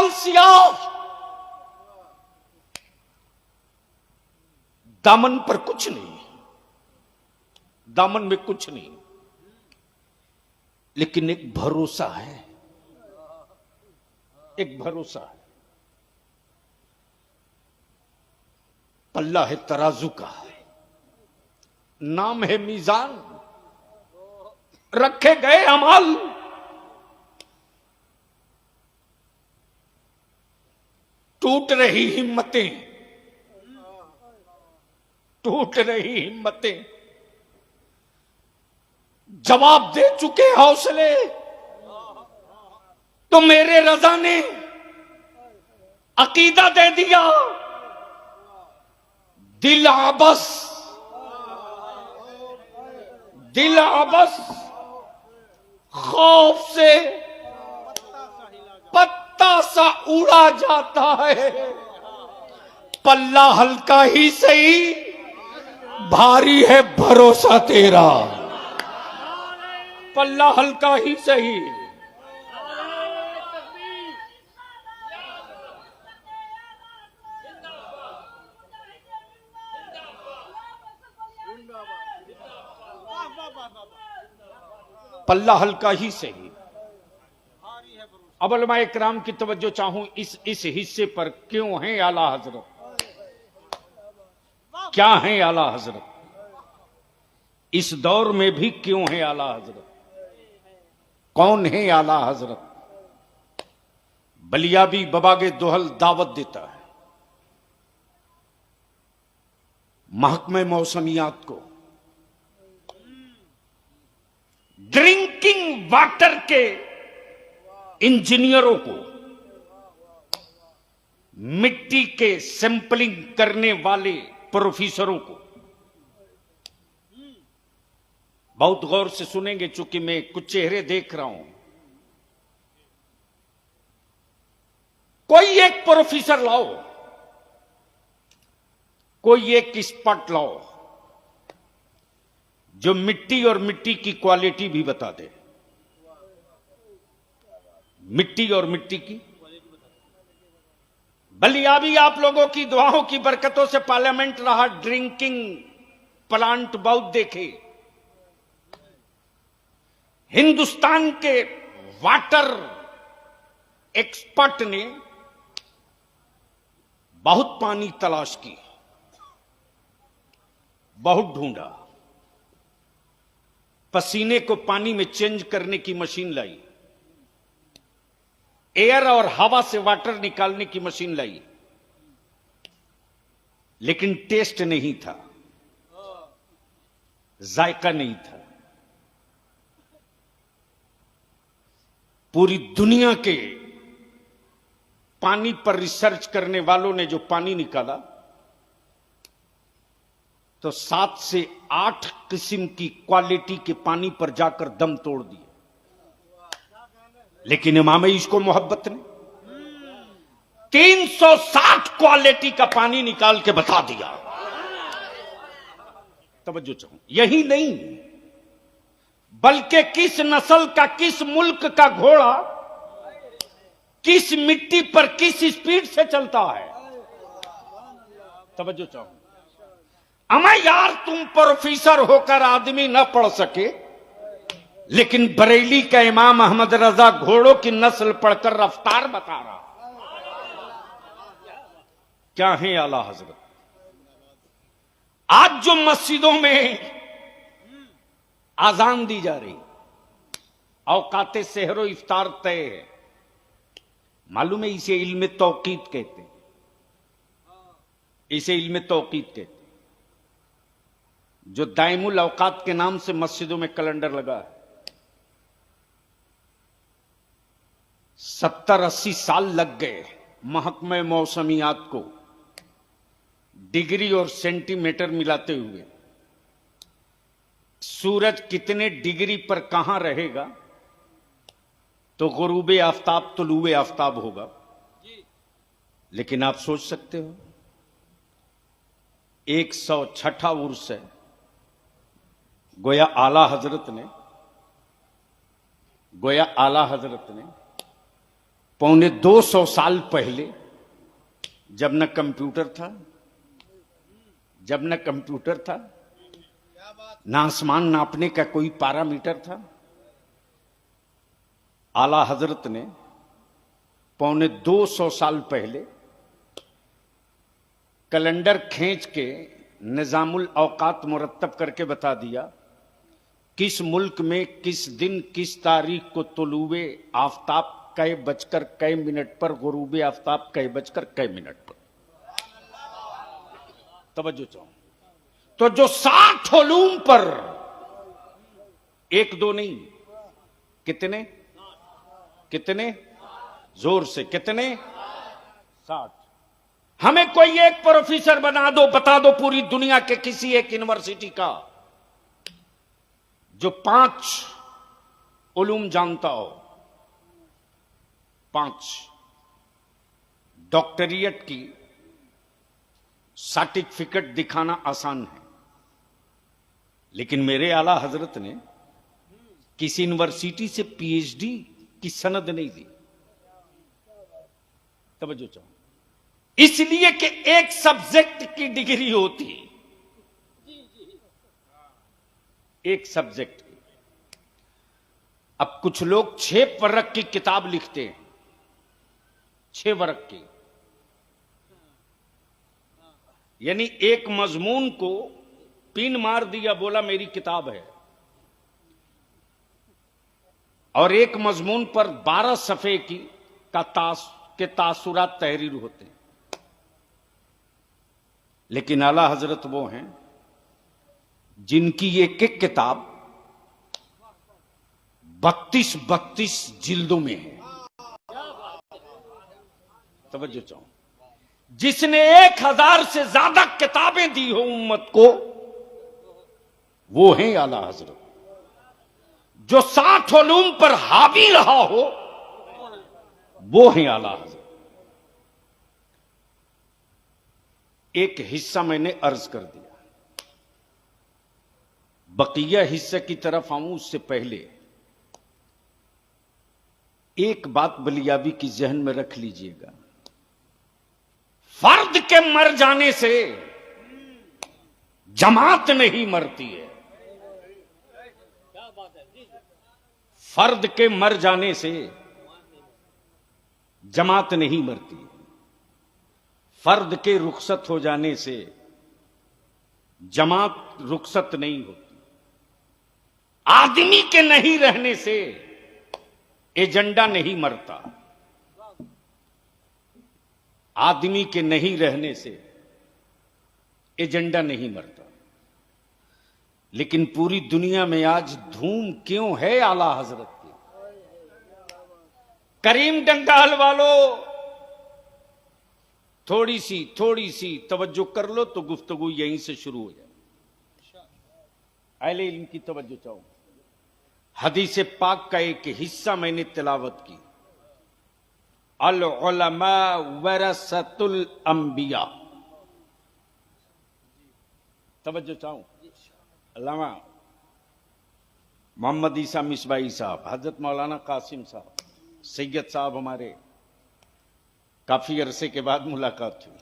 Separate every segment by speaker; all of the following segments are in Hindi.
Speaker 1: लाल सियाफ, दामन पर कुछ नहीं, दामन में कुछ नहीं, लेकिन एक भरोसा है, एक भरोसा है। पल्ला है तराजू का, नाम है मीजान, रखे गए अमाल, टूट रही हिम्मतें, टूट रही हिम्मतें, जवाब दे चुके हौसले, तो मेरे रजा ने अकीदा दे दिया, दिल आबस, दिल आबस, खौफ से पत्ता सा उड़ा जाता है, पल्ला हल्का ही सही, भारी है भरोसा तेरा, पल्ला हल्का ही सही। पल्ला हल्का ही सही। अब उलमा इकराम की तवज्जो चाहूं इस हिस्से पर, क्यों हैं आला हजरत, क्या हैं आला हजरत, इस दौर में भी क्यों हैं आला हजरत, कौन है आला हजरत। बलियाबी बबागे दोहल दावत देता है महकमे मौसमियात को, ड्रिंकिंग वाटर के इंजीनियरों को, मिट्टी के सैंपलिंग करने वाले प्रोफेसरों को। बहुत गौर से सुनेंगे, चूंकि मैं कुछ चेहरे देख रहा हूं। कोई एक प्रोफेसर लाओ, कोई एक एक्सपर्ट लाओ जो मिट्टी और मिट्टी की क्वालिटी भी बता दे, मिट्टी और मिट्टी की। बलियाबी आप लोगों की दुआओं की बरकतों से पार्लियामेंट रहा, ड्रिंकिंग प्लांट बहुत देखे। हिंदुस्तान के वाटर एक्सपर्ट ने बहुत पानी तलाश की, बहुत ढूंढा, पसीने को पानी में चेंज करने की मशीन लाई, एयर और हवा से वाटर निकालने की मशीन लाई, लेकिन टेस्ट नहीं था, जायका नहीं था। पूरी दुनिया के पानी पर रिसर्च करने वालों ने जो पानी निकाला, तो 7 से 8 किस्म की क्वालिटी के पानी पर जाकर दम तोड़ दिए। लेकिन इमाम इसको मोहब्बत ने 360 क्वालिटी का पानी निकाल के बता दिया। तवज्जो चाहूं, यही नहीं बल्कि किस नस्ल का, किस मुल्क का घोड़ा किस मिट्टी पर किस स्पीड से चलता है। तवज्जो चाहूं, अमा यार तुम प्रोफेसर होकर आदमी ना पढ़ सके, लेकिन बरेली का इमाम अहमद रजा घोड़ों की नस्ल पढ़कर रफ्तार बता रहा। क्या है आला हजरत। आज जो मस्जिदों में आजान दी जा रही, औकाते सहरो इफ्तार तय है, मालूम है इसे इल्म तौकीद कहते हैं, इसे इल्म तौकीद कहते हैं। जो दाइमुल औकात के नाम से मस्जिदों में कैलेंडर लगा है, 70-80 साल लग गए महकमे मौसमियात को डिग्री और सेंटीमीटर मिलाते हुए। सूरज कितने डिग्री पर कहां रहेगा तो गुरूबे आफ्ताब तुलूए आफ्ताब होगा। लेकिन आप सोच सकते हो 106वां उर्स है, गोया आला हजरत ने पौने 200 साल पहले, जब न कंप्यूटर था, न आसमान नापने का कोई पैरामीटर था, आला हजरत ने पौने 200 साल पहले कैलेंडर खींच के निजामुल औकात मुरत्तब करके बता दिया किस मुल्क में किस दिन किस तारीख को तुलुए आफ्ताब कै बजकर कै मिनट पर, गुरूबे आफ्ताब कै बजकर कै मिनट पर। तवज्जो चाहूं तो जो 60 उलूम पर, एक दो नहीं, कितने जोर से कितने, 60। हमें कोई एक प्रोफेसर बना दो, बता दो पूरी दुनिया के किसी एक यूनिवर्सिटी का जो 5 उलूम जानता हो। 5 डॉक्टरियत की सर्टिफिकेट दिखाना आसान है, लेकिन मेरे आला हजरत ने किसी यूनिवर्सिटी से पीएचडी की सनद नहीं दी। तवज्जो चाहो, इसलिए कि एक सब्जेक्ट की डिग्री होती, एक सब्जेक्ट की। अब कुछ लोग 6 वर्ग की किताब लिखते हैं, 6 वर्ग की, यानी एक मजमून को पिन मार दिया, बोला मेरी किताब है, और एक मजमून पर 12 सफ़े की के तासुरात तहरीर होते हैं। लेकिन आला हजरत वो हैं जिनकी एक एक किताब 32 जिल्दों में है। तवज्जो चाहो, जिसने 1000 से ज्यादा किताबें दी हो उम्मत को, वो हैं आला हजरत। जो 60 उलूम पर हावी रहा हो, वो हैं आला हजरत। एक हिस्सा मैंने अर्ज कर दिया, बकिया हिस्से की तरफ आऊं उससे पहले एक बात बलियाबी की जहन में रख लीजिएगा। फर्द के मर जाने से जमात नहीं मरती है। फर्द के मर जाने से जमात नहीं मरती, फर्द के रुखसत हो जाने से जमात रुखसत नहीं होती। आदमी के नहीं रहने से एजेंडा नहीं मरता, आदमी के नहीं रहने से एजेंडा नहीं मरता। लेकिन पूरी दुनिया में आज धूम क्यों है आला हजरत की? करीम डंगाल वालों, थोड़ी सी तवज्जो कर लो तो गुफ्तगू यहीं से शुरू हो जाए। अहले इल्म की तवज्जो चाहो, हदीस पाक का एक हिस्सा मैंने तिलावत की, अल उलमा वरसतुल अंबिया। तवज्जो चाहो, अल्लामा मोहम्मद ईसा मिसबाई साहब, हजरत मौलाना कासिम साहब, सैयद साहब, हमारे काफी अरसे के बाद मुलाकात हुई।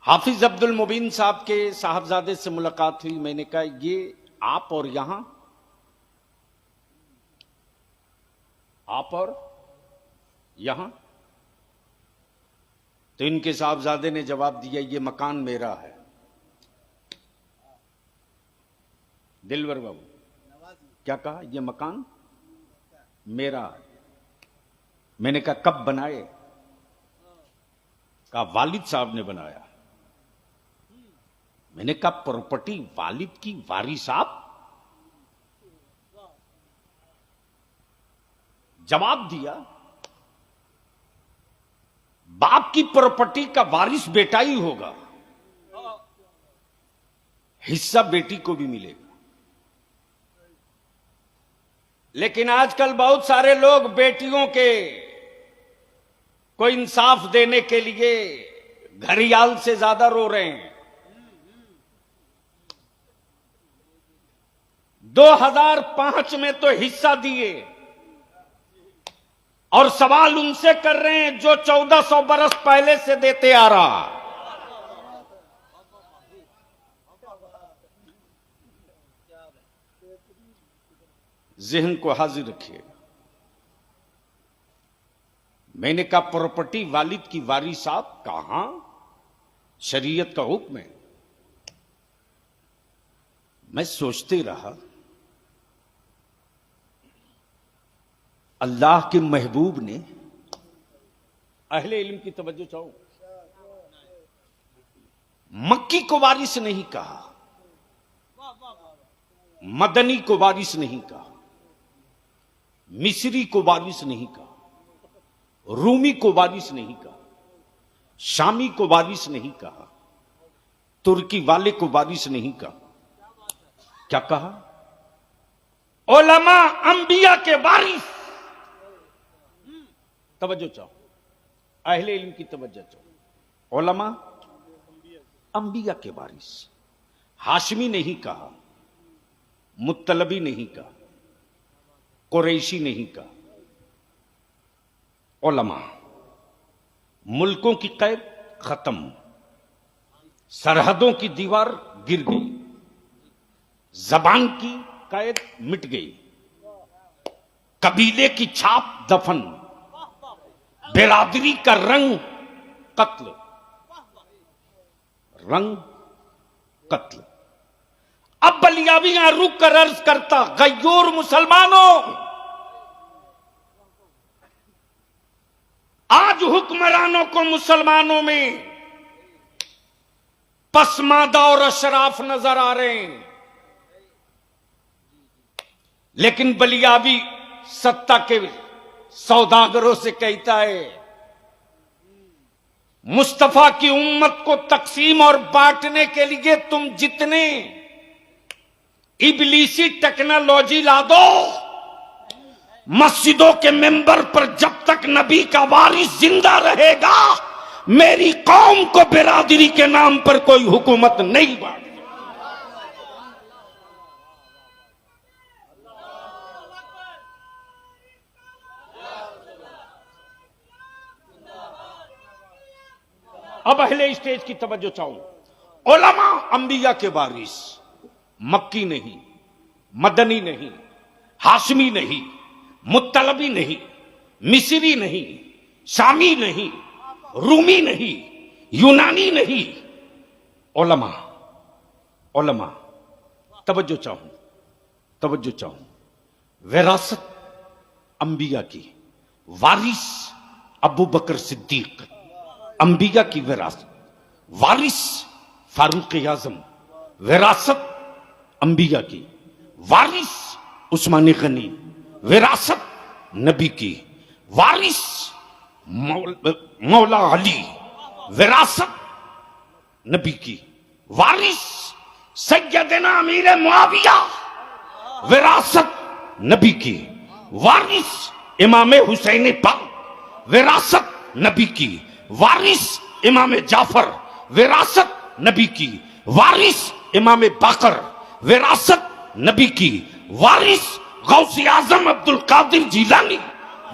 Speaker 1: हाफिज अब्दुल मुबीन साहब के साहबजादे से मुलाकात हुई। मैंने कहा ये आप और यहां, आप और यहां? तो इनके साहबजादे ने जवाब दिया ये मकान मेरा है। दिलवर बाबू क्या कहा? ये मकान मेरा है। मैंने कहा कब बनाए? कहा वालिद साहब ने बनाया। मैंने कहा प्रॉपर्टी वालिद की, वारिस साहब? जवाब दिया बाप की प्रॉपर्टी का वारिस बेटा ही होगा, हिस्सा बेटी को भी मिलेगा। लेकिन आजकल बहुत सारे लोग बेटियों के को इंसाफ देने के लिए घड़ियाल से ज्यादा रो रहे हैं। 2005 में तो हिस्सा दिए, और सवाल उनसे कर रहे हैं जो 1400 बरस पहले से देते आ रहा। जहन को हाजिर रखिएगा। मैंने कहा प्रॉपर्टी वालिद की वारिस आप कहां, शरीयत का हुक्म है। मैं सोचते रहा, अल्लाह के महबूब ने, अहले इल्म की तवज्जो चाहो, मक्की को वारिस नहीं कहा, मदनी को वारिस नहीं कहा, मिस्री को वारिस नहीं कहा, रूमी को वारिस नहीं कहा, शामी को वारिस नहीं कहा, तुर्की वाले को वारिस नहीं कहा। क्या कहा? उलमा अंबिया के वारिस। तवज्जो चाहो, अहले इल्म की तवज्जो चाहो। उलमा अंबिया के वारिस। हाशमी नहीं कहा, मुत्तलबी नहीं कहा, कुरैशी नहीं कहा। उलमा। मुल्कों की कैद खत्म, सरहदों की दीवार गिर गई, जबान की कैद मिट गई, कबीले की छाप दफन, बिरादरी का रंग कत्ल, रंग कत्ल। अब बलियाबी यहां रुक कर अर्ज करता, गय्योर मुसलमानों, आज हुक्मरानों को मुसलमानों में पसमादा और अशराफ नजर आ रहे हैं, लेकिन बलियाबी सत्ता के सौदागरों से कहता है, मुस्तफा की उम्मत को तकसीम और बांटने के लिए तुम जितने इबलीसी टेक्नोलॉजी ला दो, मस्जिदों के मेंबर पर जब तक नबी का वारिस जिंदा रहेगा, मेरी कौम को बिरादरी के नाम पर कोई हुकूमत नहीं बांटेगी। अब अहले स्टेज की तवज्जो चाहूं। उलमा अंबिया के वारिस, मक्की नहीं, मदनी नहीं, हाशमी नहीं, मुत्तलबी नहीं, मिस्री नहीं, शामी नहीं, रूमी नहीं, यूनानी नहीं। उलमा, उलमा, तवज्जो चाहूं, तवज्जो चाहूं। विरासत अंबिया की, वारिस अबू बकर सिद्दीक, अंबिया की विरासत, वारिस फारूक आजम, विरासत अंबिया की, वारिस उस्मान गनी, विरासत नबी की, वारिस मौला अली, विरासत नबी की, वारिस सैयदना अमीर मुआविया, विरासत नबी की, वारिस इमाम हुसैन पाक, विरासत नबी की, वारिस इमाम जाफर, विरासत नबी की, वारिस इमाम बाकर, विरासत नबी की, वारिस गौसे आजम अब्दुल कादिर जिलानी,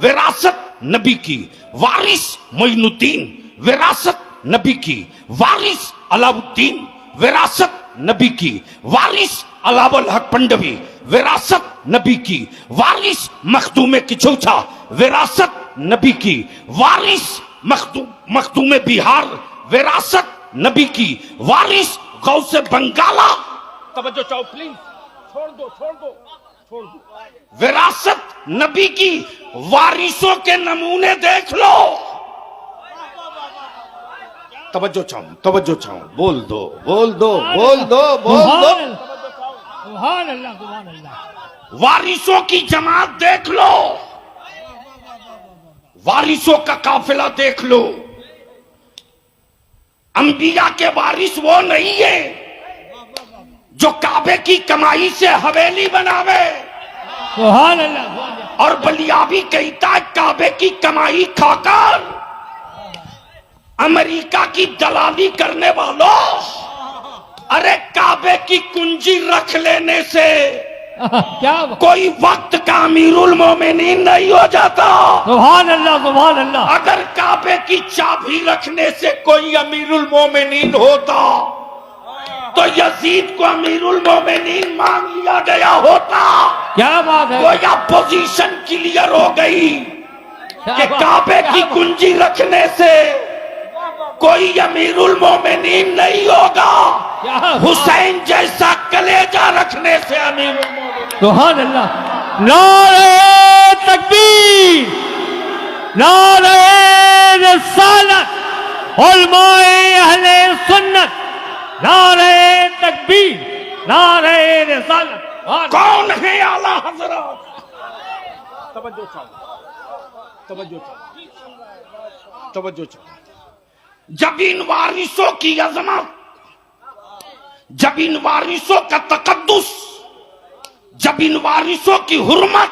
Speaker 1: विरासत नबी की, वारिस मोइनुद्दीन, विरासत नबी की, वारिस अलाउद्दीन, विरासत नबी की, वारिस अलावल हक पंडवी, विरासत नबी की, वारिस मखदूम किचौछा, विरासत नबी की, वारिस मखदूम बिहार, विरासत नबी की, वारिस गौसे बंगाला। तवज्जो चाहो प्लीज, छोड़ दो, छोड़ दो, छोड़ दो। विरासत नबी की वारिसों के नमूने देख लो। तवज्जो चाहूं, तवज्जो चाहूं, बोल दो, बोल दो, बोल दो, बोल दो।
Speaker 2: सुभान अल्लाह, सुभान अल्लाह।
Speaker 1: वारिसों की जमात देख लो, वारिसों का काफिला देख लो। अंबिया के वारिस वो नहीं है जो काबे की कमाई से हवेली बनावे,
Speaker 2: सुभान अल्लाह।
Speaker 1: और बलियाबी कहता है काबे की कमाई खाकर अमेरिका की दलाली करने वालों, अरे काबे की कुंजी रख लेने से
Speaker 2: क्या बात।
Speaker 1: कोई वक्त का अमीरुल मोमिनीन नहीं हो जाता।
Speaker 2: सुभान अल्लाह, सुभान अल्लाह।
Speaker 1: अगर काबे की चाबी रखने से कोई अमीरुल मोमिनीन होता तो यजीद को अमीरुल मोमिनीन मान लिया गया होता।
Speaker 2: क्या बात है।
Speaker 1: गोया पोजीशन क्लियर हो गई
Speaker 2: क्या
Speaker 1: कि
Speaker 2: बात-
Speaker 1: काबे
Speaker 2: क्या
Speaker 1: की
Speaker 2: बात-
Speaker 1: कुंजी रखने से कोई अमीरुल मोमिनीन नहीं होगा।
Speaker 2: क्या बात-
Speaker 1: हुसैन जैसा कलेजा रखने से अमीरुल मोमिनीन।
Speaker 2: सुभान अल्लाह। नारे तकबीर, नारे रिसालत, उलमाए अहले सुन्नत, नारे तकबीर, नारे रिसालत।
Speaker 1: कौन है आला हजरत? तवज्जो चाहिए, तवज्जो चाहिए, तवज्जो चाहिए। जब इन वारिसों की अजमत, जब इन वारिसों का तकद्दुस, जब इन वारिसों की हुर्मत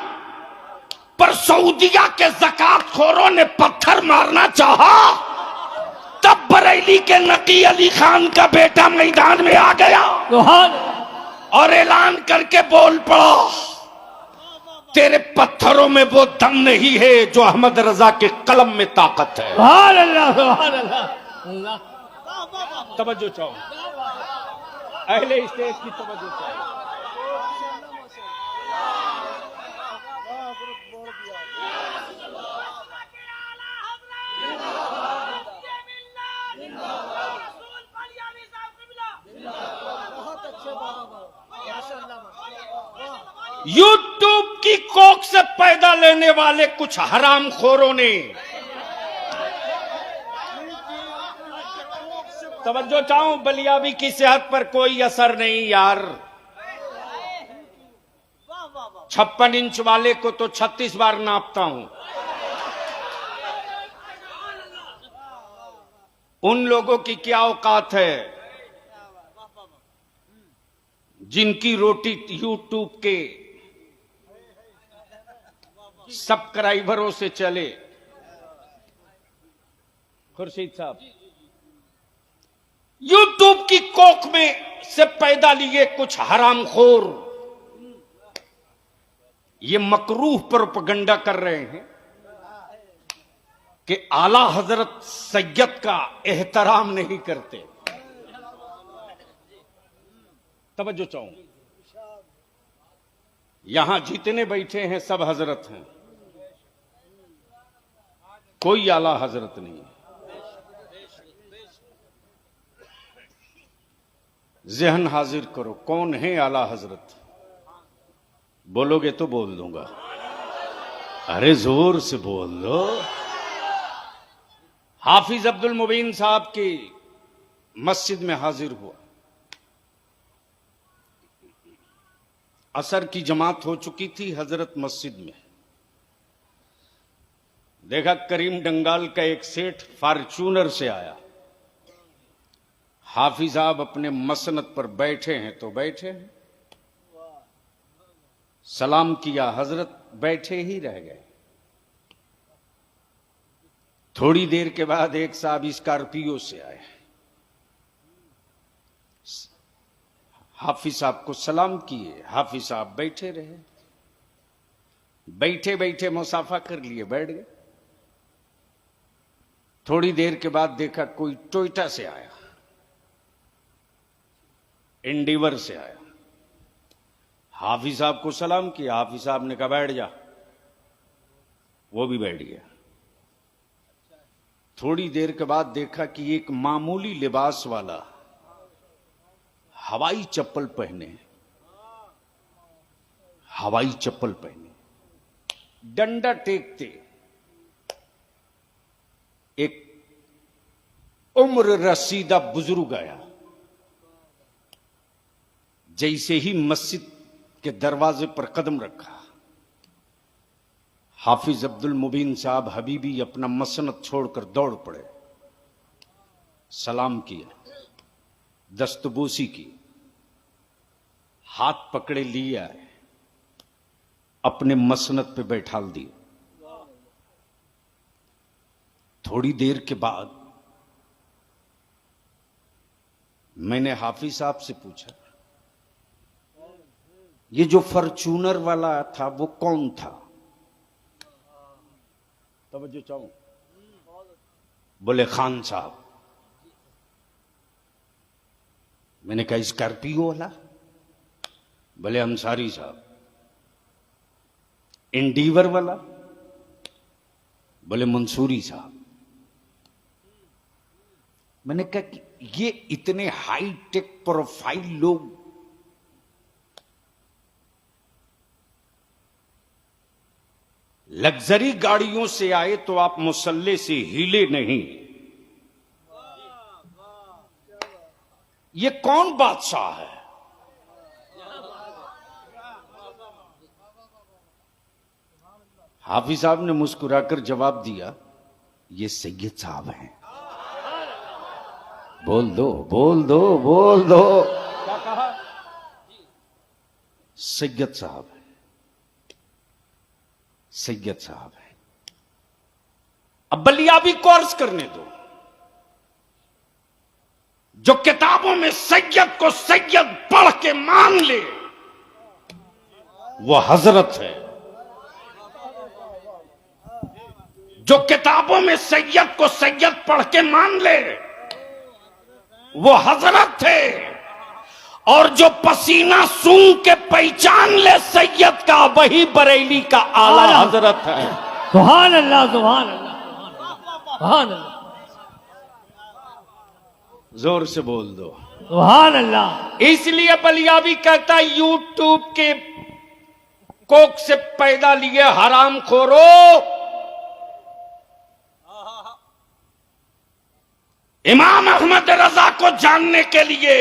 Speaker 1: पर सऊदिया के ज़कात खोरों ने पत्थर मारना चाहा, तब बरेली के नकी अली खान का बेटा मैदान में आ गया
Speaker 2: सुभान
Speaker 1: और ऐलान करके बोल पड़ा, तेरे पत्थरों में वो दम नहीं है जो अहमद रजा के कलम में ताकत है।
Speaker 2: सुभान अल्लाह, सुभान अल्लाह। अल्लाह
Speaker 1: तवज्जो चाहो, अहले स्टेज की तवज्जो चाहो। यूट्यूब की कोख से पैदा लेने वाले कुछ हरामखोरों ने, तवज्जो चाहूं, बलियाबी की सेहत पर कोई असर नहीं यार। 56 इंच वाले को तो 36 बार नापता हूं। उन लोगों की क्या औकात है जिनकी रोटी यूट्यूब के सब्सक्राइबरों से चले। खुर्शीद साहब, यूट्यूब की कोख में से पैदा लिए कुछ हरामखोर ये मकरूह प्रोपगंडा कर रहे हैं कि आला हजरत सैयद का एहतराम नहीं करते। तवज्जो चाहूं, यहां जितने बैठे हैं सब हजरत हैं, कोई आला हजरत नहीं है। जहन हाजिर करो, कौन है आला हजरत? बोलोगे तो बोल दूंगा। अरे जोर से बोल दो। हाफिज अब्दुल मुबीन साहब की मस्जिद में हाजिर हुआ। असर की जमात हो चुकी थी हजरत मस्जिद में। देखा करीम डंगाल का एक सेठ फॉर्च्यूनर से आया। हाफिज साहब अपने मसनद पर बैठे हैं तो बैठे हैं, सलाम किया, हजरत बैठे ही रह गए। थोड़ी देर के बाद एक साहब स्कॉर्पियो से आए, हाफिज साहब को सलाम किए, हाफिज साहब बैठे रहे। बैठे बैठे मुसाफा कर लिए, बैठ गए। थोड़ी देर के बाद देखा कोई टोयोटा से आया, एंडीवर से आया। हाफिज साहब को सलाम किया, हाफिज साहब ने कहा बैठ जा, वो भी बैठ गया। थोड़ी देर के बाद देखा कि एक मामूली लिबास वाला हवाई चप्पल पहने, हवाई चप्पल पहने, डंडा टेकते एक उम्र रसीदा बुजुर्ग आया। जैसे ही मस्जिद के दरवाजे पर कदम रखा, हाफिज अब्दुल मुबीन साहब हबीबी अपना मसनद छोड़कर दौड़ पड़े, सलाम किया, दस्तबोसी की, हाथ पकड़े लिया, अपने मसनद पे बैठाल दिए। थोड़ी देर के बाद मैंने हाफिज साहब से पूछा, ये जो फॉर्च्यूनर वाला था वो कौन था? तवज्जो चाहूं। बोले खान साहब। मैंने कहा स्कॉर्पियो वाला? बोले अंसारी साहब। इंडीवर वाला? बोले मंसूरी साहब। मैंने कहा कि ये इतने हाई टेक प्रोफाइल लोग लग्जरी गाड़ियों से आए तो आप मुसल्ले से हिले नहीं। ये कौन बादशाह है? हाफिज साहब ने मुस्कुराकर जवाब दिया, ये सैयद साहब हैं। बोल दो बोल दो बोल दो। क्या कहा? सैयद साहब है, सैयद साहब है। अब बलियाबी कोर्स करने दो। जो किताबों में सैयद को सैयद पढ़ के मान ले वो हजरत है। जो किताबों में सैयद को सैयद पढ़ के मान ले वो हजरत है। और जो पसीना सूंघ के पहचान ले सैयद का वही बरेली का आला हजरत है।
Speaker 2: सुभान अल्लाह सुभान अल्लाह सुभान अल्लाह।
Speaker 1: जोर से बोल दो
Speaker 2: सुभान अल्लाह।
Speaker 1: इसलिए बलियाबी कहता है यूट्यूब के कोक से पैदा लिए हराम खोरो, इमाम अहमद रजा को जानने के लिए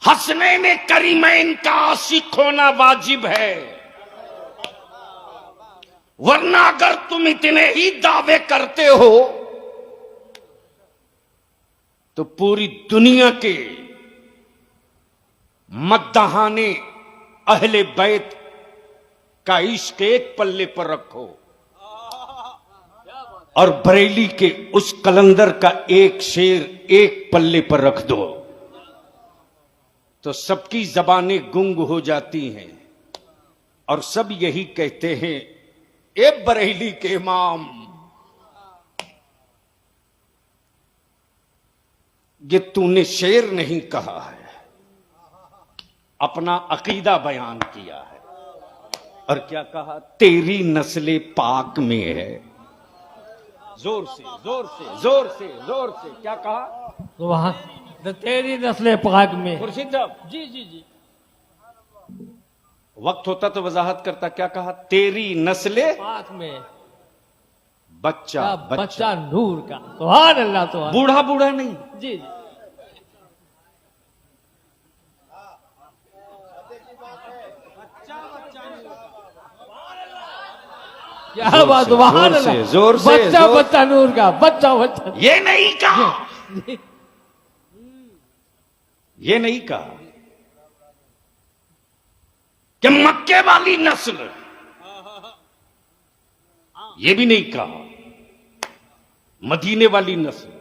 Speaker 1: हसनैन करीमैन का आशिक होना वाजिब है। वरना अगर तुम इतने ही दावे करते हो तो पूरी दुनिया के मद्दाहाने अहले बैत का इश्क एक पल्ले पर रखो और बरेली के उस कलंदर का एक शेर एक पल्ले पर रख दो तो सबकी जबानें गुंग हो जाती हैं और सब यही कहते हैं, ए बरेली के इमाम, ये तूने शेर नहीं कहा है, अपना अकीदा बयान किया है। और क्या कहा? तेरी नस्ले पाक में है। जोर से जोर से जोर से जोर से क्या कहा?
Speaker 2: सुभान। तो तेरी नस्ल पाक में।
Speaker 1: खुर्शीद साहब
Speaker 2: जी जी जी।
Speaker 1: वक्त होता तो वजाहत करता। क्या कहा? तेरी नस्ले
Speaker 2: पाक में
Speaker 1: बच्चा
Speaker 2: बच्चा नूर का। सुभान अल्लाह सुभान।
Speaker 1: बूढ़ा बूढ़ा नहीं।
Speaker 2: जी जी। क्या बात। सुभान अल्लाह।
Speaker 1: जोर से
Speaker 2: बच्चा बच्चा नूर का। बच्चा बच्चा।
Speaker 1: ये नहीं कहा, ये नहीं कहा कि मक्के वाली नस्ल, ये भी नहीं कहा मदीने वाली नस्ल,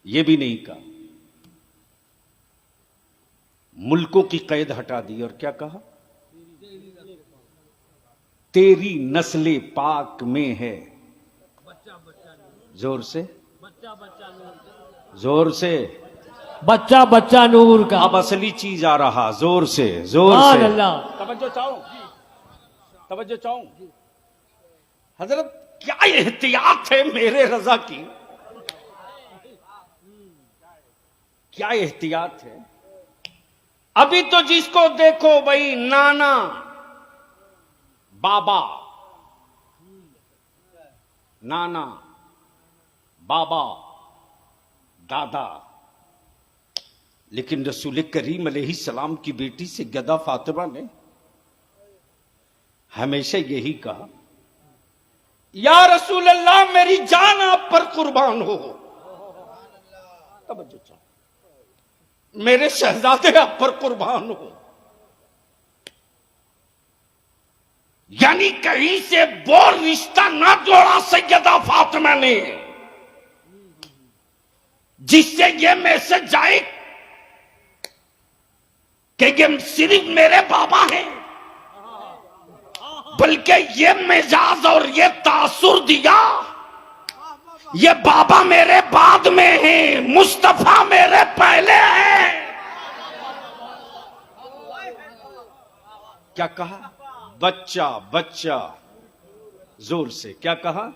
Speaker 1: ये भी नहीं कहा। मुल्कों की कैद हटा दी और क्या कहा? तेरी नस्ले पाक में है। जोर से जोर से।
Speaker 2: बच्चा बच्चा नूर का।
Speaker 1: अब असली चीज आ रहा। जोर से जोर
Speaker 2: सुभान
Speaker 1: से।
Speaker 2: अल्लाह।
Speaker 1: तवज्जो चाहूं, तवज्जो चाहूं। हजरत क्या एहतियात है मेरे रजा की, क्या एहतियात है। अभी तो जिसको देखो भाई नाना बाबा, नाना बाबा दादा, लेकिन रसूल करीम अलैहिस्सलाम की बेटी से गदा फातिमा ने हमेशा यही कहा, या रसूल अल्लाह मेरी जान आप पर कुर्बान हो। तवज्जो चाहो, मेरे शहजादे आप पर कुर्बान हो। यानी कहीं से वो रिश्ता ना जोड़ा सैयदा फातिमा ने जिससे ये मैसेज जाए कि ये सिर्फ मेरे बाबा हैं, बल्कि ये मिजाज और ये तासुर दिया, ये बाबा मेरे बाद में हैं, मुस्तफा मेरे पहले हैं। क्या कहा? बच्चा बच्चा, जोर से क्या कहा?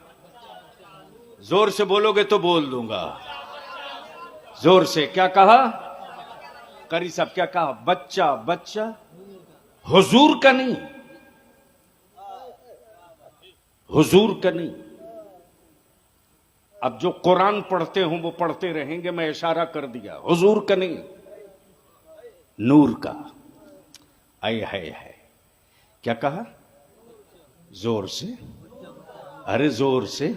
Speaker 1: जोर से बोलोगे तो बोल दूंगा। जोर से क्या कहा? करी साहब क्या कहा? बच्चा बच्चा, हुजूर का नहीं, हुजूर का नहीं। अब जो कुरान पढ़ते हो वो पढ़ते रहेंगे, मैं इशारा कर दिया, हुजूर का नहीं, नूर का। आए है क्या कहा? जोर से, अरे जोर से,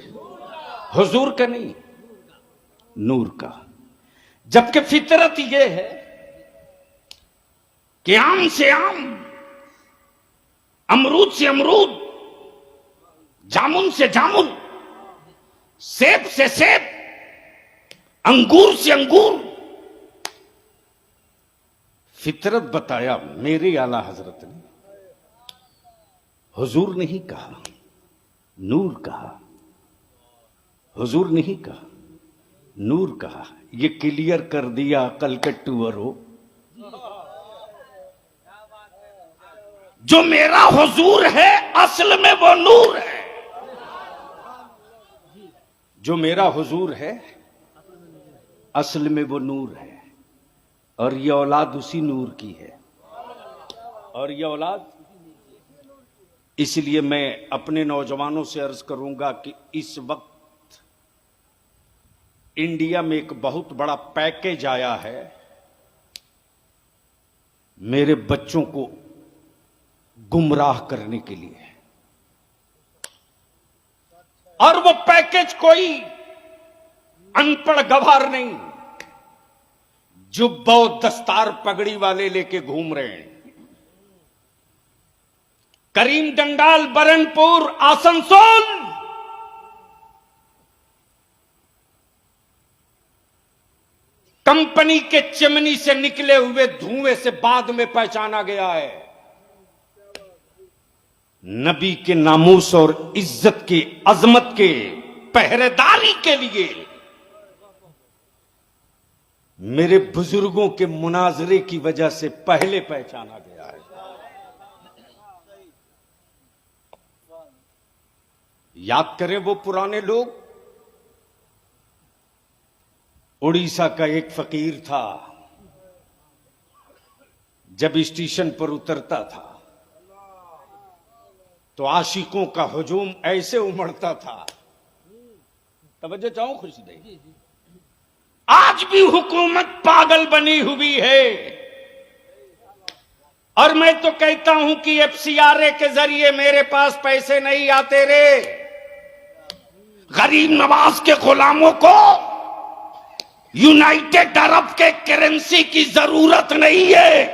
Speaker 1: हुजूर का नहीं, नूर का। जबकि फितरत यह है कि आम से आम, अमरूद से अमरूद, जामुन से जामुन, सेब से सेब, अंगूर से अंगूर। फितरत बताया मेरे आला हजरत ने, हुजूर नहीं कहा, नूर कहा। हुजूर नहीं कहा, नूर कहा। ये क्लियर कर दिया अकल के टूअरो। जो मेरा हुजूर है असल में वो नूर है। जो मेरा हुजूर है असल में वो नूर है, और ये औलाद उसी नूर की है। और ये औलाद, इसलिए मैं अपने नौजवानों से अर्ज करूंगा कि इस वक्त इंडिया में एक बहुत बड़ा पैकेज आया है मेरे बच्चों को गुमराह करने के लिए। और वो पैकेज कोई अनपढ़ गवार नहीं, जुब्बा दस्तार पगड़ी वाले लेके घूम रहे हैं। करीम डंडाल, बरनपुर, आसनसोल, कंपनी के चिमनी से निकले हुए धुएं से बाद में पहचाना गया है। नबी के नामूस और इज्जत की, अजमत के पहरेदारी के लिए मेरे बुजुर्गों के मुनाजरे की वजह से पहले पहचाना गया है। याद करें वो पुराने लोग। उड़ीसा का एक फकीर था, जब स्टेशन पर उतरता था तो आशिकों का हुजूम ऐसे उमड़ता था। तवज्जो चाहो खुशी दे। आज भी हुकूमत पागल बनी हुई है, और मैं तो कहता हूं कि एफसीआरए के जरिए मेरे पास पैसे नहीं आते रे। गरीब नवाज के गुलामों को यूनाइटेड अरब के करेंसी की जरूरत नहीं है।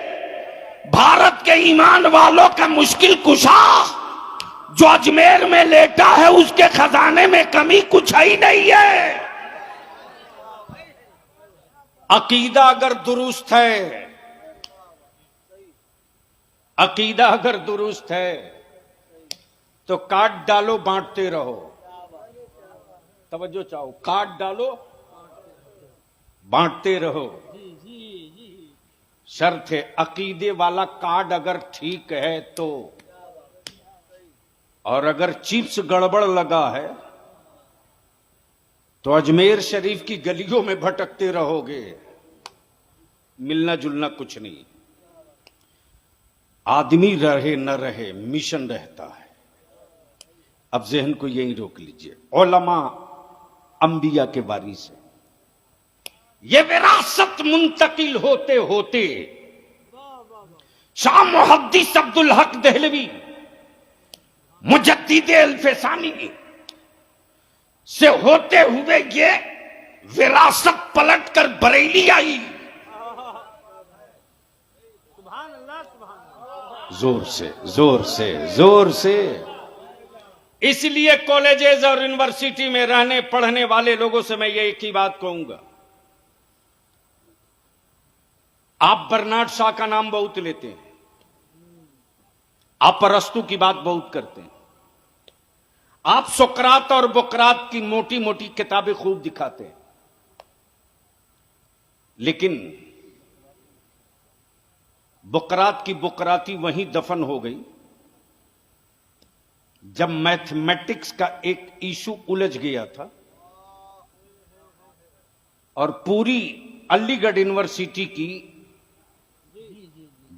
Speaker 1: भारत के ईमान वालों का मुश्किल कुशा जो अजमेर में लेटा है, उसके खजाने में कमी कुछ ही नहीं है। अकीदा अगर दुरुस्त है, अकीदा अगर दुरुस्त है तो काट डालो, बांटते रहो। तवज्जो चाहो, काट डालो, बांटते रहो। शर्त है अकीदे वाला कार्ड अगर ठीक है तो। और अगर चिप्स गड़बड़ लगा है तो अजमेर शरीफ की गलियों में भटकते रहोगे, मिलना जुलना कुछ नहीं। आदमी रहे न रहे, मिशन रहता है। अब जहन को यही रोक लीजिए। उलमा अंबिया के वारिस है। ये विरासत मुंतकिल होते होते शाह मुहद्दिस अब्दुल हक दहलवी, मुजद्दिद अल्फसानी से होते हुए ये विरासत पलट कर बरेली आई। जोर से जोर से जोर से। इसलिए कॉलेजेस और यूनिवर्सिटी में रहने पढ़ने वाले लोगों से मैं ये एक ही बात कहूंगा, आप बर्नार्ड शॉ का नाम बहुत लेते हैं, आप अरस्तू की बात बहुत करते हैं, आप सुकरात और बुकरात की मोटी मोटी किताबें खूब दिखाते हैं, लेकिन बुकरात की बुकराती वहीं दफन हो गई जब मैथमेटिक्स का एक इशू उलझ गया था और पूरी अलीगढ़ यूनिवर्सिटी की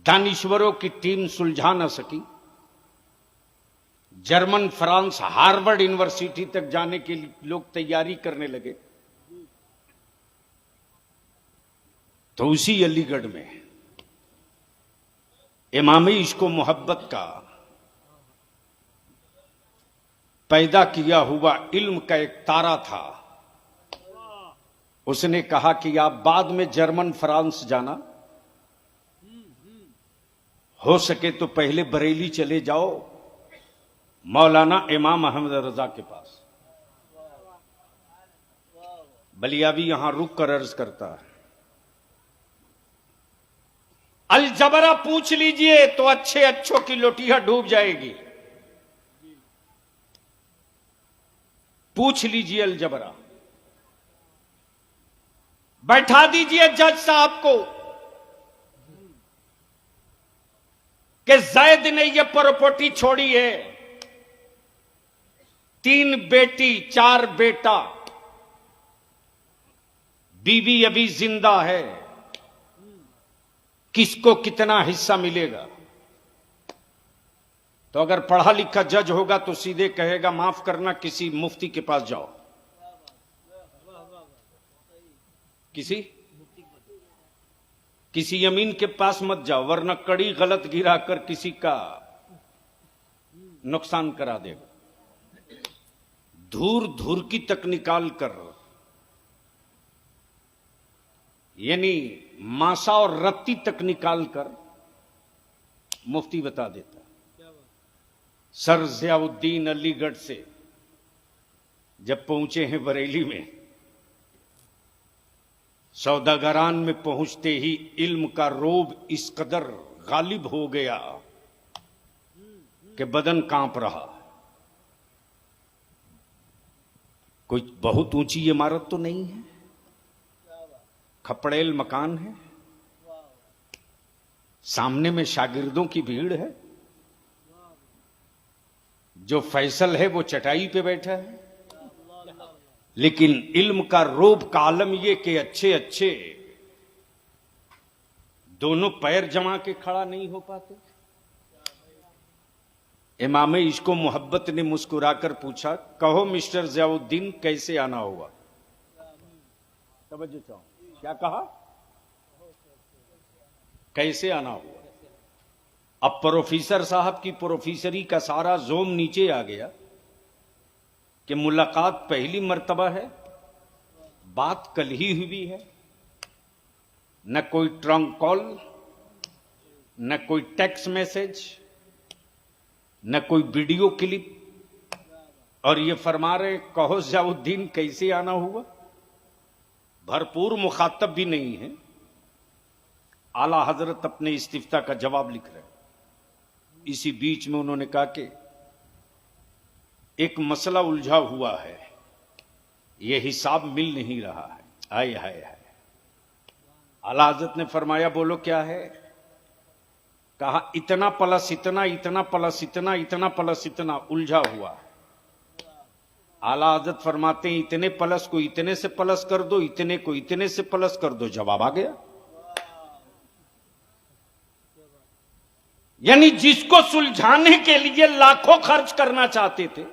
Speaker 1: दानिश्वरों की टीम सुलझा न सकी। जर्मन, फ्रांस, हार्वर्ड यूनिवर्सिटी तक जाने के लिए लोग तैयारी करने लगे, तो उसी अलीगढ़ में इमाम इश्क व मोहब्बत का पैदा किया हुआ इल्म का एक तारा था। उसने कहा कि आप बाद में जर्मन, फ्रांस जाना, हो सके तो पहले बरेली चले जाओ मौलाना इमाम अहमद रजा के पास। बलियावी यहां रुक कर अर्ज करता है, अलजबरा पूछ लीजिए तो अच्छे अच्छों की लोटिया डूब जाएगी। पूछ लीजिए अलजबरा, बैठा दीजिए जज साहब को कि जैद ने यह प्रॉपर्टी छोड़ी है, 3 बेटी 4 बेटा, बीवी अभी जिंदा है, किसको कितना हिस्सा मिलेगा? तो अगर पढ़ा लिखा जज होगा तो सीधे कहेगा माफ करना, किसी मुफ्ती के पास जाओ, किसी यमीन के पास मत जाओ, वरना कड़ी गलत गिराकर किसी का नुकसान करा देगा। धूर धूर की तक निकाल कर, यानी मासा और रत्ती तक निकाल कर मुफ्ती बता देता। सर ज़ियाउद्दीन अलीगढ़ से जब पहुंचे हैं बरेली में, सौदागरान में पहुंचते ही इल्म का रोब इस कदर गालिब हो गया कि बदन कांप रहा। कोई बहुत ऊंची इमारत तो नहीं है, खपड़ेल मकान है, सामने में शागिर्दों की भीड़ है, जो फैसल है वो चटाई पे बैठा है, लेकिन इल्म का रोब का आलम यह कि अच्छे अच्छे दोनों पैर जमा के खड़ा नहीं हो पाते। इमाम इश्क व मोहब्बत ने मुस्कुराकर पूछा, कहो मिस्टर ज़ियाउद्दीन कैसे आना हुआ? तवज्जो चाहो, क्या कहा? कैसे आना हुआ? अब प्रोफेसर साहब की प्रोफेसरी का सारा जोम नीचे आ गया कि मुलाकात पहली मर्तबा है, बात कल ही हुई है, न कोई ट्रंक कॉल, न कोई टेक्स्ट मैसेज, न कोई वीडियो क्लिप, और ये फरमा रहे कहो ज़ियाउद्दीन कैसे आना हुआ। भरपूर मुखातब भी नहीं है। आला हजरत अपने इस्तिफ्ता का जवाब लिख रहे हैं। इसी बीच में उन्होंने कहा कि एक मसला उलझा हुआ है, यह हिसाब मिल नहीं रहा है। आए हाय हाय। आला हजरत ने फरमाया बोलो क्या है? कहा इतना प्लस इतना, इतना प्लस इतना, इतना प्लस इतना उलझा हुआ है। आला हजरत फरमाते हैं इतने प्लस को इतने से प्लस कर दो, इतने को इतने से प्लस कर दो, जवाब आ गया। यानी जिसको सुलझाने के लिए लाखों खर्च करना चाहते थे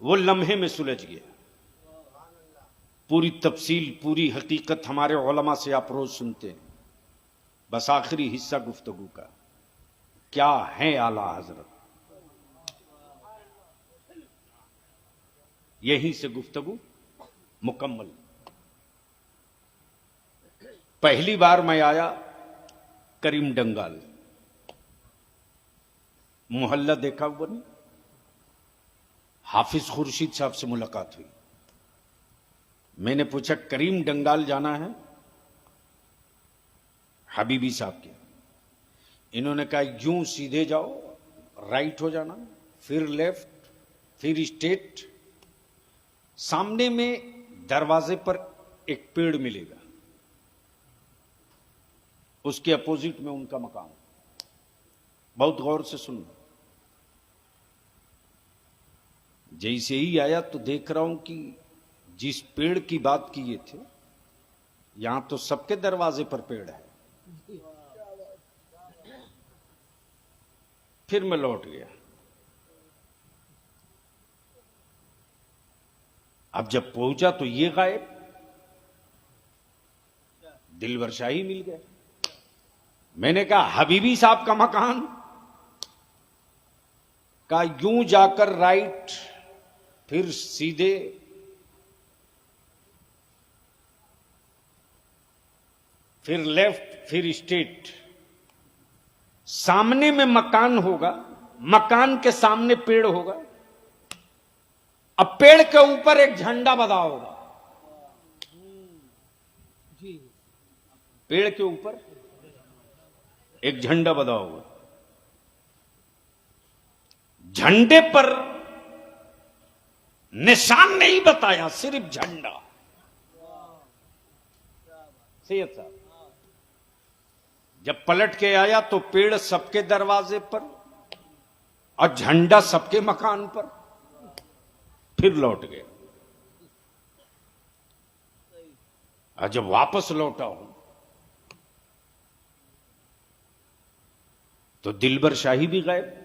Speaker 1: वो लम्हे में सुलझ गया। पूरी तफसील, पूरी हकीकत हमारे उलमा से आप रोज सुनते हैं। बस आखिरी हिस्सा गुफ्तगू का, क्या है आला हजरत, यहीं से गुफ्तगू मुकम्मल। पहली बार मैं आया करीम डंगाल, मोहल्ला देखा हुआ नहीं, हाफिज खुर्शीद साहब से मुलाकात हुई। मैंने पूछा करीम डंगाल जाना है? हबीबी साहब के। इन्होंने कहा यूं सीधे जाओ, राइट हो जाना, फिर लेफ्ट, फिर स्ट्रेट। सामने में दरवाजे पर एक पेड़ मिलेगा, उसके अपोजिट में उनका मकान। बहुत गौर से सुनना। जैसे ही आया तो देख रहा हूं कि जिस पेड़ की बात किए थे, यहां तो सबके दरवाजे पर पेड़ है। फिर मैं लौट गया। अब जब पहुंचा तो ये गायब, दिलवर शाही मिल गए। मैंने कहा हबीबी साहब का मकान? का यूं जाकर राइट, फिर सीधे, फिर लेफ्ट, फिर स्ट्रेट। सामने में मकान होगा, मकान के सामने पेड़ होगा। अब पेड़ के ऊपर एक झंडा बंधा होगा। पेड़ के ऊपर एक झंडा बंधा होगा। झंडे पर निशान नहीं बताया, सिर्फ झंडा। सैयद साहब जब पलट के आया तो पेड़ सबके दरवाजे पर और झंडा सबके मकान पर। फिर लौट गए। और जब वापस लौटा हूं तो दिलबर शाही भी गायब।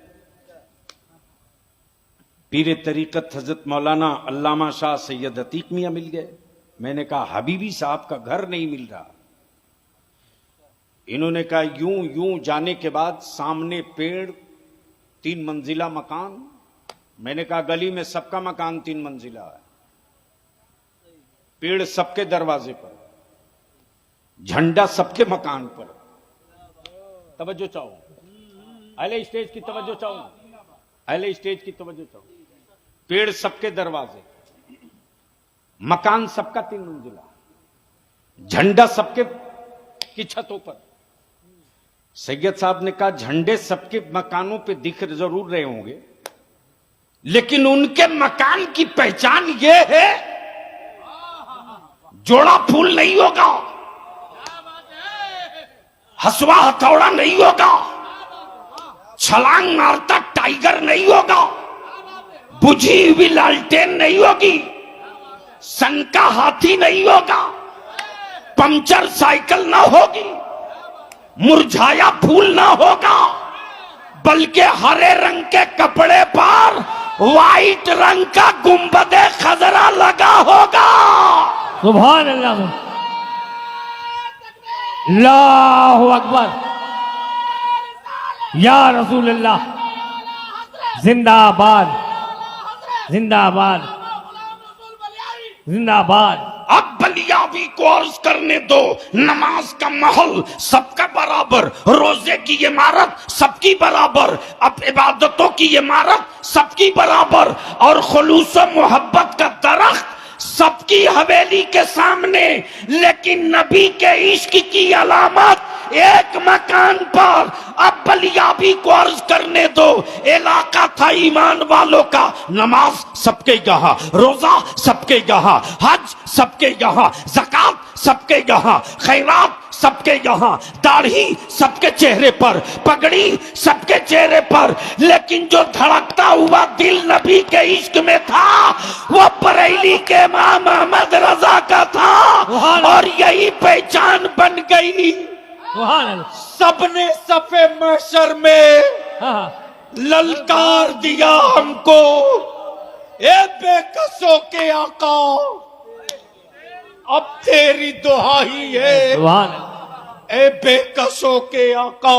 Speaker 1: पीर तरीकत हजरत मौलाना अल्लामा शाह सैयद अतीक मियां मिल गए। मैंने कहा हबीबी साहब का घर नहीं मिल रहा। इन्होंने कहा यूं यूं जाने के बाद सामने पेड़, 3 मंजिला मकान। मैंने कहा गली में सबका मकान 3 मंजिला है, पेड़ सबके दरवाजे पर, झंडा सबके मकान पर। तवज्जो चाहो, अहले स्टेज की तवज्जो चाहो, अहले स्टेज की तवज्जो चाहो। पेड़ सबके दरवाजे, मकान सबका 3 मंजिला, झंडा सबके की छतों पर। सैयद साहब ने कहा झंडे सबके मकानों पे दिख जरूर रहे होंगे, लेकिन उनके मकान की पहचान यह है जोड़ा फूल नहीं होगा, हसवा हथौड़ा नहीं होगा, छलांग मारता टाइगर नहीं होगा, बुझी हुई लालटेन नहीं होगी, सन का हाथी नहीं होगा, पंचर साइकिल ना होगी, मुरझाया फूल ना होगा, बल्कि हरे रंग के कपड़े पर व्हाइट रंग का गुंबदे खजरा लगा होगा।
Speaker 2: सुभान अल्लाह, अल्लाहु अकबर, या रसूल अल्लाह, जिंदाबाद जिंदाबाद जिंदाबाद।
Speaker 1: अब बलियावी को अर्ज करने दो, नमाज का महल सबका बराबर, रोजे की इमारत सबकी बराबर, अब इबादतों की इमारत सबकी बराबर, और खुलूस मोहब्बत का दरख्त सबकी हवेली के सामने। लेकिन नबी के इश्क की अलामत एक मकान पर। अब बलियाबी को अर्ज करने दो, इलाका था ईमान वालों का, नमाज सबके यहाँ, रोजा सबके यहाँ, हज सबके यहाँ, ज़कात सबके यहाँ, खैरात सबके यहाँ, दाढ़ी सबके चेहरे पर, पगड़ी सबके चेहरे पर। लेकिन जो धड़कता हुआ दिल नबी के इश्क में था वो बरेली के इमाम अहमद रजा का था, और यही पहचान बन गई। सबने सफे महशर में ललकार दिया हमको, ए बेकसों के आका अब तेरी दुहाई है, ए बेकसों के आका।